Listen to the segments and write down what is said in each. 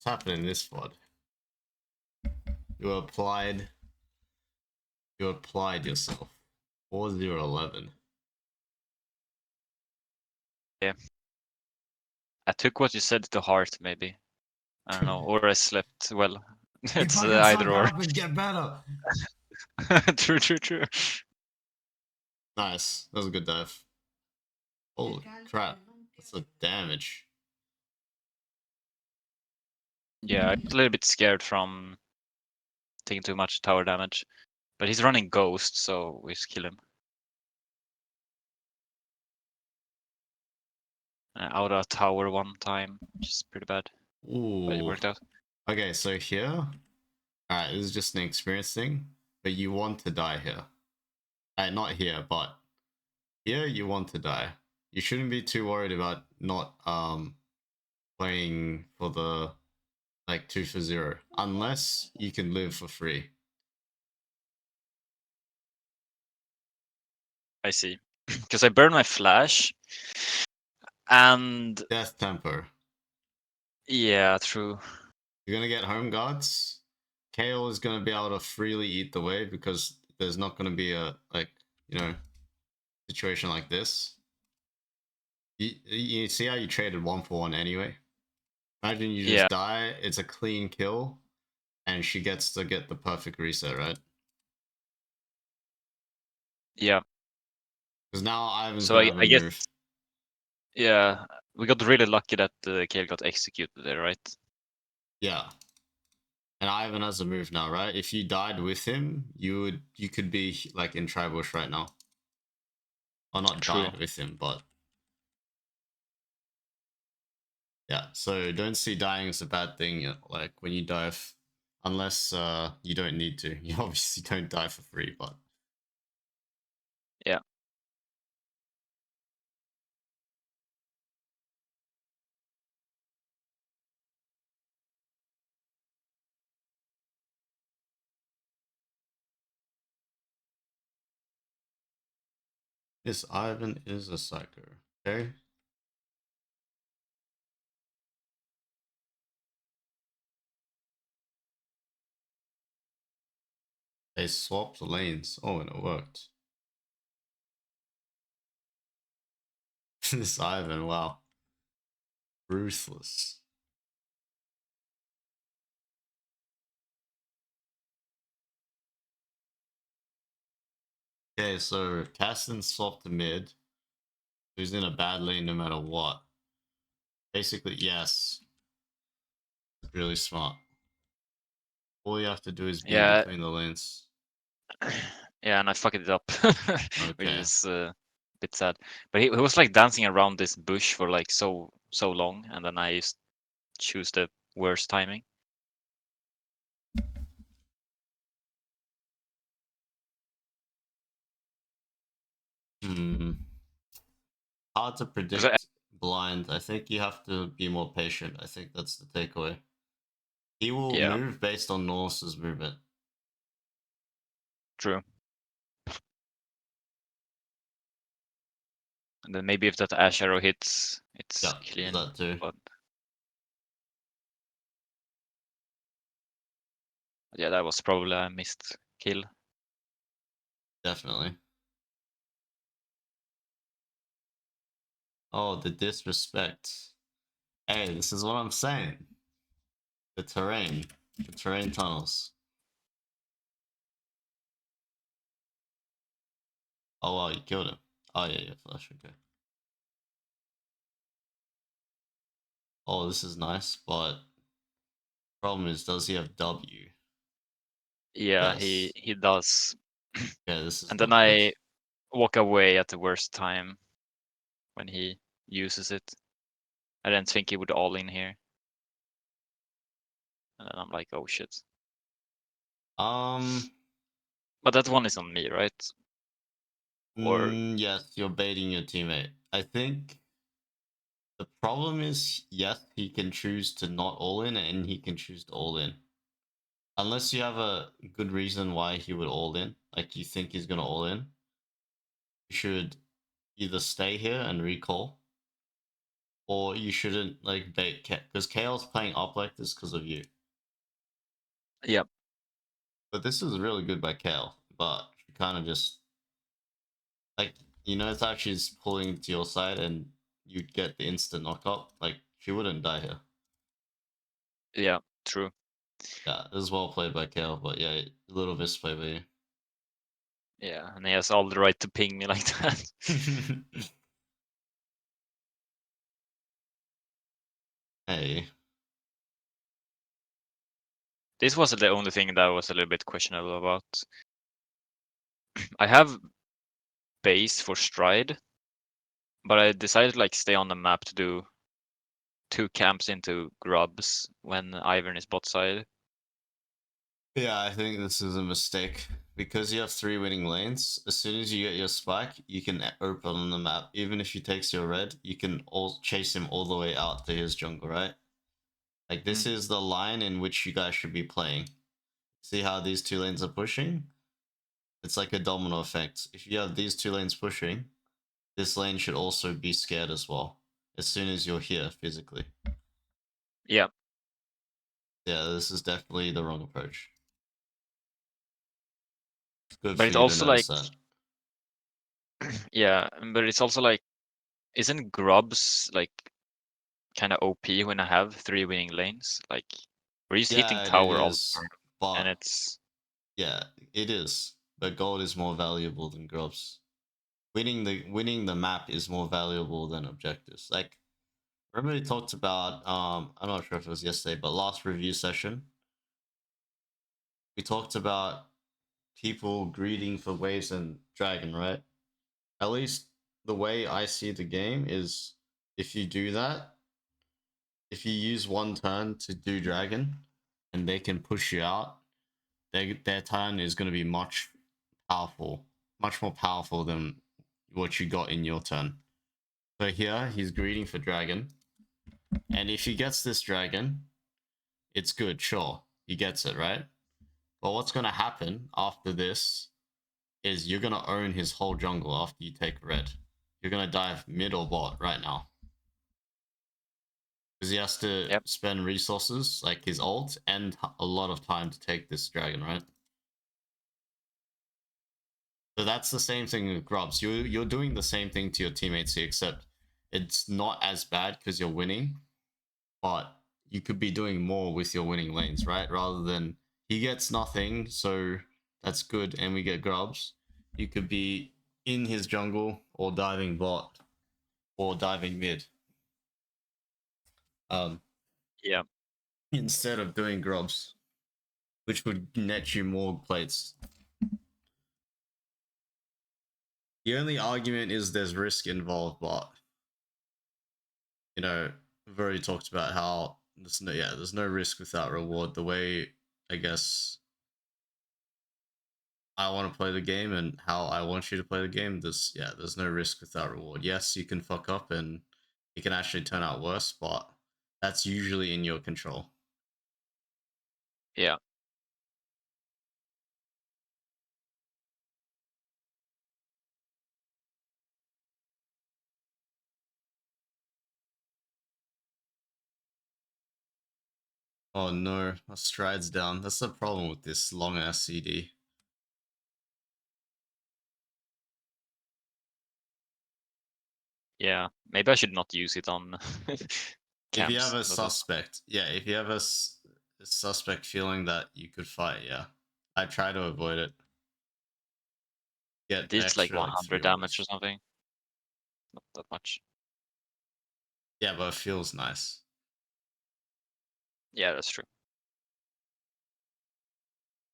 What's happening in this VOD? You applied. You applied yourself. 4011. Yeah. I took what you said to heart, maybe. I don't know, or I slept well. It's either or. Up and get better. True. Nice. That was a good dive. Holy crap. That's the damage. Yeah, I was a little bit scared from taking too much tower damage. But he's running Ghost, so we just kill him. Out of tower one time, which is pretty bad. But it Ooh. worked out. Okay, so here. Alright, this is just an experience thing. But you want to die here. Not here, but here you want to die. You shouldn't be too worried about not playing for the like 2 for 0. Unless you can live for free. I see. Because I burned my flash. And Death tempo. yeah, true. You're gonna get home guards. Kale is gonna be able to freely eat the wave because there's not gonna be a situation like this. You see how you traded 1 for 1 anyway? Imagine you just die, it's a clean kill, and she gets to get the perfect reset, right? Yeah. Because now Ivan's So gonna have a I guess, move. yeah, we got really lucky that Kale got executed there, right? Yeah. And Ivan has a move now, right? If you died with him, you could be like in Tribush right now. Or not True. died with him, but yeah, so don't see dying as a bad thing. Like when you dive, unless you don't need to. You obviously don't die for free, but Yeah. this Ivan is a psycho. Okay. They swapped lanes. Oh, and it worked. This Ivan, wow, ruthless. Okay, so Caston swapped to mid. Who's in a bad lane no matter what. Basically, yes. Really smart. All you have to do is be between the lanes. Yeah, and I fucked it up, which Okay. is a bit sad. But he was like dancing around this bush for like so long, and then I just choose the worst timing. Hard to predict blind. I think you have to be more patient. I think that's the takeaway. He will move based on Norse's movement. True. And then maybe if that Ash arrow hits, it's clean. That too. But yeah, that was probably a missed kill. Definitely. Oh, the disrespect. Hey, this is what I'm saying. The terrain tunnels. Oh wow, you killed him. Oh yeah, flash, okay. Oh, this is nice, but problem is, does he have W? Yeah, he does. Yeah, this is and then I walk away at the worst time when he uses it. I didn't think he would all in here. And then I'm like, oh shit. But that one is on me, right? Or yes, you're baiting your teammate. I think the problem is, yes, he can choose to not all in, and he can choose to all in. Unless you have a good reason why he would all in, like you think he's gonna all in, you should either stay here and recall, or you shouldn't like bait because Kale's playing up like this because of you. Yeah. But this is really good by Kale, but you kind of just like it's actually just pulling to your side and you'd get the instant knock up. Like she wouldn't die here. Yeah. True. Yeah, this is well played by Kale, but yeah, a little misplay by Yeah, and he has all the right to ping me like that. you. Hey. This was the only thing that was a little bit questionable about. I have base for stride, but I decided to like stay on the map to do 2 camps into grubs when Ivern is bot side. Yeah, I think this is a mistake because you have 3 winning lanes. As soon as you get your spike, you can open on the map. Even if he takes your red, you can all chase him all the way out to his jungle, right? Like this is the line in which you guys should be playing. See how these 2 lanes are pushing? It's like a domino effect. If you have these 2 lanes pushing, this lane should also be scared as well. As soon as you're here physically. Yeah, Yeah, this is definitely the wrong approach. It's good but for it's you to also notice like, that. yeah, but it's also like, isn't grubs like kind of OP when I have 3 winning lanes? Like, we're just hitting Yeah, it tower all the is. turn, and But it's yeah, it is. But gold is more valuable than grubs. Winning the map is more valuable than objectives. Like remember we talked about I'm not sure if it was yesterday, but last review session, we talked about people greeting for waves and dragon, right? At least the way I see the game is if you do that, if you use one turn to do dragon and they can push you out, their turn is going to be powerful, much more powerful than what you got in your turn. So here he's greeting for dragon, and if he gets this dragon, it's good, sure, he gets it, right? But what's going to happen after this is you're going to own his whole jungle after you take red. You're going to dive mid or bot right now. Because he has to yep, spend resources like his ult and a lot of time to take this dragon, right? So that's the same thing with grubs. You're doing the same thing to your teammates here, except it's not as bad because you're winning, but you could be doing more with your winning lanes, right? Rather than he gets nothing, so that's good, and we get grubs. You could be in his jungle or diving bot or diving mid. Um, yeah, instead of doing grubs, which would net you more plates. The only argument is there's risk involved, but we've already talked about how there's no risk without reward. The way I guess I want to play the game and how I want you to play the game, there's no risk without reward. Yes, you can fuck up and it can actually turn out worse, but that's usually in your control. yeah. Oh no, my stride's down. That's the problem with this long ass CD. Yeah, maybe I should not use it on If you have camps. a That was suspect, yeah, if you have a suspect feeling that you could fight, yeah, I try to avoid it. it Get deals like extra like 100 three damage or orders. something. Not that much. Yeah, but it feels nice. Yeah, that's true.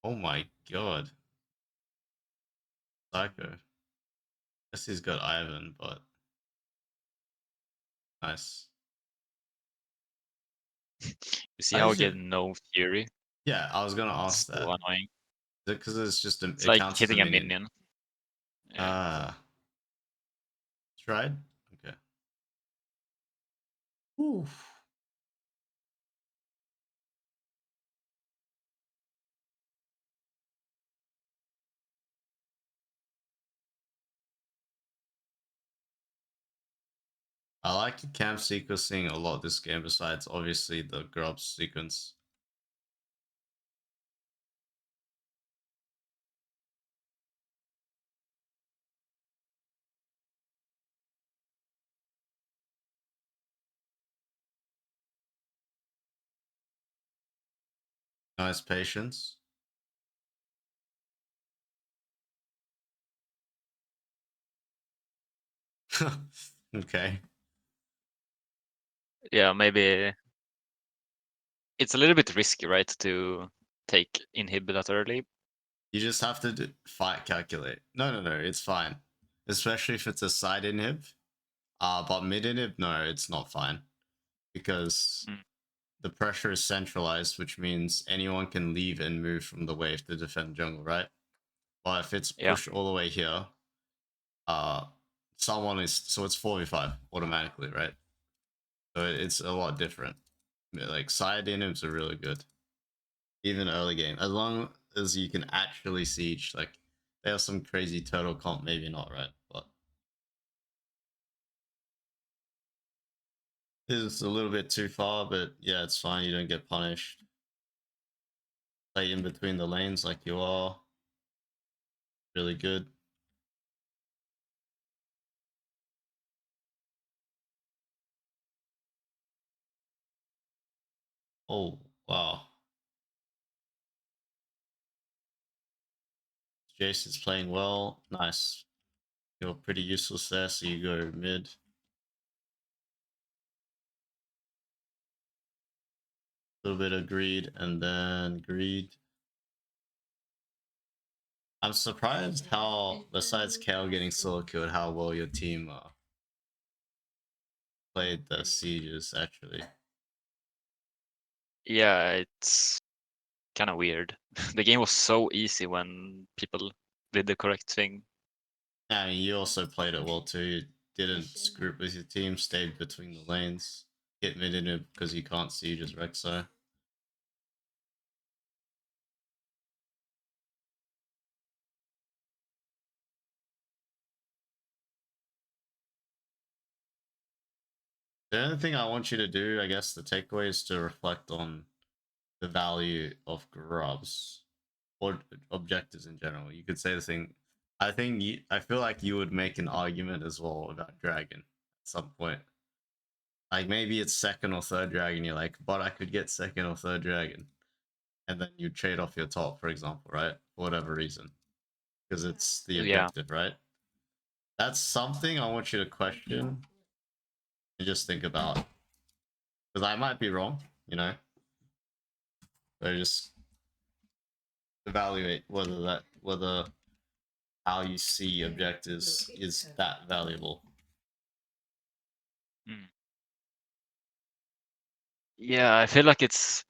Oh my god, Psycho. Guess he's got Ivan, but nice. You see I how I just get no fury? yeah, I was gonna It's ask so that. annoying. Is it because it's just It's it like counts as a hitting a minion? minion. Yeah. Ah, tried. Okay. Oof. I like the camp sequencing a lot this game, besides obviously the grub sequence. Nice patience. Okay. Yeah, maybe it's a little bit risky, right, to take inhib that early. You just have to fight calculate. No, it's fine. Especially if it's a side inhib. But mid inhib, no, it's not fine. Because Mm. the pressure is centralized, which means anyone can leave and move from the wave to defend jungle, right? But if it's Yeah. pushed all the way here, uh, someone is, so it's 4v5 automatically, right? So it's a lot different. Like side inhibs are really good, even early game, as long as you can actually siege. Like they have some crazy turtle comp, maybe not, right? But it's a little bit too far. But yeah, it's fine. You don't get punished. Play in between the lanes like you are. Really good. Oh wow, Jace is playing well. Nice. You're pretty useless there, so you go mid. A little bit of greed, and then greed. I'm surprised how, besides Kale getting solo killed, how well your team played the sieges, actually. Yeah, it's kind of weird. The game was so easy when people did the correct thing. I mean, you also played it well too. You didn't group with your team, stayed between the lanes, hit mid in it because you can't siege as Rexo. The only thing I want you to do, I guess, the takeaway is to reflect on the value of grubs or objectives in general. You could say the thing. I feel like you would make an argument as well about dragon at some point. Like maybe it's second or third dragon. You're like, but I could get second or third dragon, and then you trade off your top, for example, right? For whatever reason, because it's the Yeah. objective, right? That's something I want you to question and just think about, because I might be wrong, you know. But just evaluate whether how you see objectives is that valuable. Mm. Yeah, I feel like it's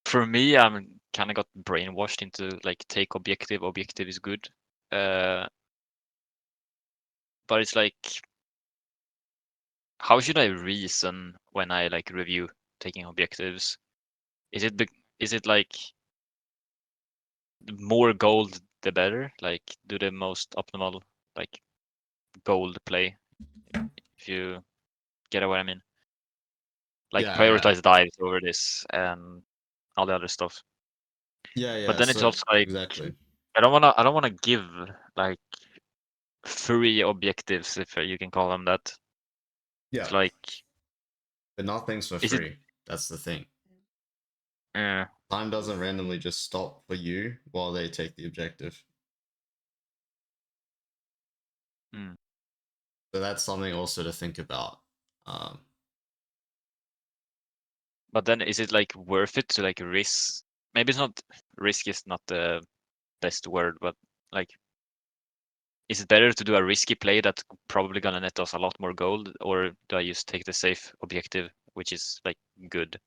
for me, I'm kind of got brainwashed into like take objective, objective is good. Uh, but it's like, how should I reason when I like review taking objectives? Is it is it like the more gold the better? Like do the most optimal like gold play, if you get what I mean. Like Yeah, prioritize dives over this and all the other stuff. But yeah. then it's So also like exactly. I don't wanna give like free objectives, if you can call them that. Yeah, It's like, but nothing's for is it? free. That's the thing. Uh, Time doesn't randomly just stop for you while they take the objective. mm. So that's something also to think about. Um, But then is it like worth it to like risk? Maybe it's not, risk is not the best word, but like, is it better to do a risky play that's probably gonna net us a lot more gold, or do I just take the safe objective, which is like good?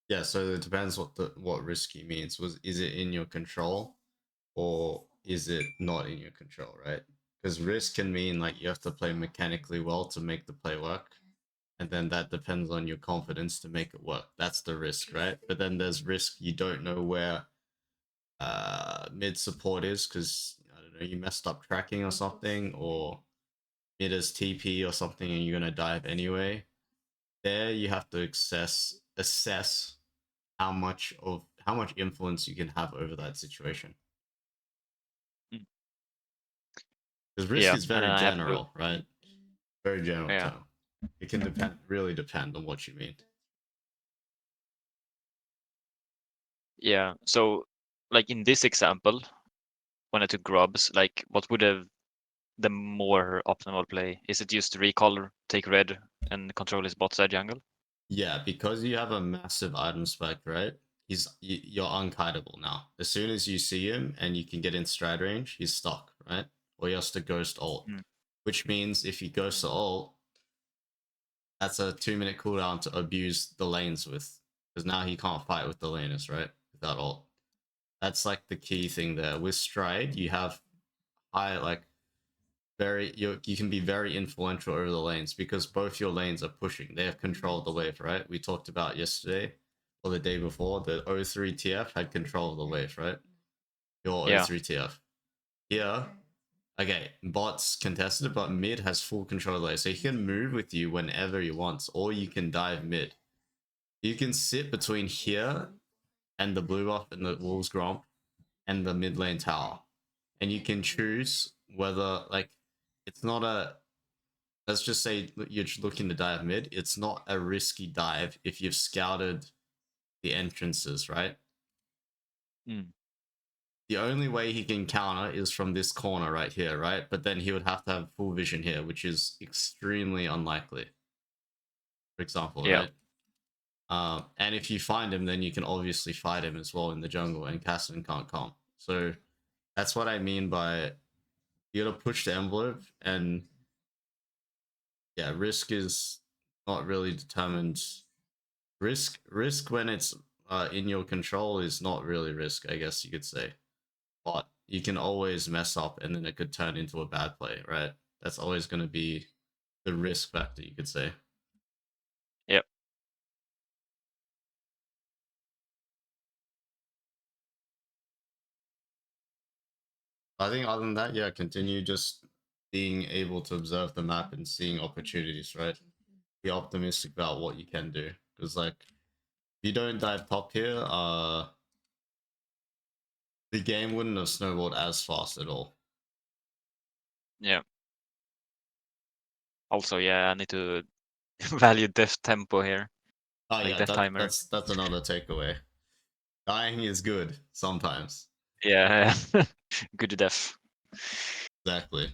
yeah, so it depends what risky means. Is it in your control or is it not in your control, right? Because risk can mean like you have to play mechanically well to make the play work, and then that depends on your confidence to make it work. That's the risk, right? But then there's risk you don't know where mid support is because I don't know you messed up tracking or something, or mid as TP or something and you're gonna dive anyway, there you have to assess how much influence you can have over that situation. Mm. Because risk Yeah, is and then very I have to. general, right? Very general Yeah, term. It can really depend on what you mean. yeah. So, like in this example, when I took grubs, like what would have the more optimal play? Is it just recall, take red, and control his bot side jungle? Yeah, because you have a massive item spike, right? You're unkiteable now. As soon as you see him and you can get in stride range, he's stuck, right? Or he has to ghost ult, Mm. which means if he goes to ult, that's a 2 minute cooldown to abuse the lanes with, because now he can't fight with the laners, right? Without ult. That's like the key thing there. With stride, you have high like you can be very influential over the lanes because both your lanes are pushing. They have control of the wave, right? We talked about yesterday or the day before the O3 TF had control of the wave, right? Your Yeah. O3 TF. Here, okay, bots contested, but mid has full control of the wave. So he can move with you whenever he wants, or you can dive mid. You can sit between here and the blue buff and the Wolves Gromp and the mid lane tower. And you can choose whether like it's not a let's just say you're looking to dive mid, it's not a risky dive if you've scouted the entrances, right? Mm. The only way he can counter is from this corner right here, right? But then he would have to have full vision here, which is extremely unlikely, for example, Yeah. right? And if you find him, then you can obviously fight him as well in the jungle, and Cassidy can't come. So that's what I mean by you gotta push the envelope, and yeah, risk is not really determined. Risk when it's in your control is not really risk, I guess you could say. But you can always mess up, and then it could turn into a bad play, right? That's always going to be the risk factor, you could say. Yep. I think other than that, yeah, continue just being able to observe the map and seeing opportunities, right? Be optimistic about what you can do, because like if you don't dive top here, the game wouldn't have snowballed as fast at all. Yeah. Also, yeah, I need to value death tempo here, Oh like yeah, death timer. that's another takeaway. Dying is good sometimes. Yeah. Good death. Exactly.